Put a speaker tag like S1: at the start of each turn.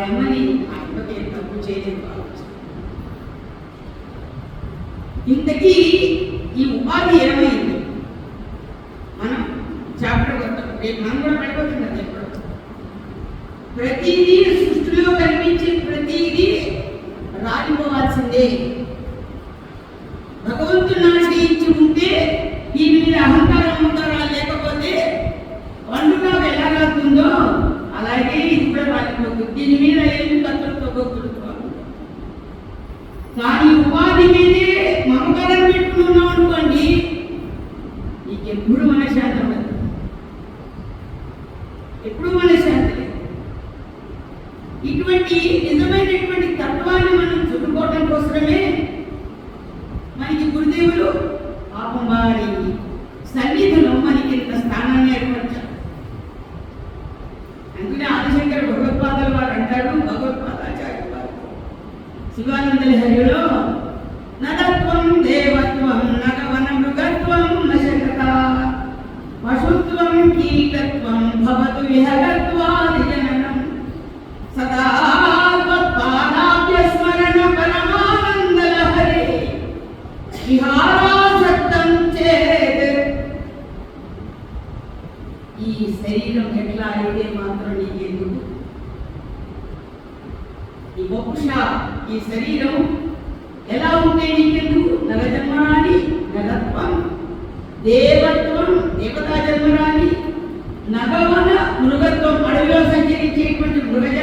S1: అమ్మని ఆ అమ్మకి ఏం తప్పు చేయలేదు. ఇంతకీ ఈ ఉపాధి ఏమైంది? మనం చాప్టర్ వస్తాం, రేపు మనం కూడా పడిపోతుంది కదా. ఎప్పుడు ప్రతిదీ సృష్టిలో కనిపించే ప్రతిదీ రాలిపోవాల్సిందే. భగవంతుని ఆశ్రయించి ఉంటే దీని మీద అహంకారం లేకపోతే పండుగ ఎలా రాస్తుందో అలాగే ఇది కూడా రాలిపోతుంది. దీని మీద ఏమి కత్తులతో భక్తులు కానీ ఉపాధి మీదే మమకారం పెట్టుకున్నాం అనుకోండి, నీకెప్పుడు మనశ్శాంతి ఉండదు, ఎప్పుడు మనశ్శాంతి లేదు. ఇటువంటి నిజమైనటువంటి తత్వాన్ని మనం చూసుకోవడం కోసమే మనకి గురుదేవులు పాపం వారి సన్నిధిలో మనకి ఇంత స్థానాన్ని ఏర్పరచారు. అందుకనే ఆదిశంకర భగవత్పాదుల వారు అంటాడు, భగవత్పాదాచార్య వారు శివానంద లహరిలో, నరత్వం దేవత్వం నగవన మృగత్వం నశకత పశుత్వం కీటత్వం భవతు విహగత్వాది జననం సదా త్వత్పాదాభ్య స్మరణ పరమానంద లహరి విహారాసక్తం చేత్. ఈ శరీరం ఎట్లా అయితే మాత్రం నీకెందుకు? ఈ బహుశా ఈ శరీరం ఎలా ఉంటే నీకెందుకు? నరజన్మరాని నరత్వం, దేవత్వం దేవతా జన్మరాని, నగవన మృగత్వం అడవిలో సంచరించేటువంటి మృగజన్మ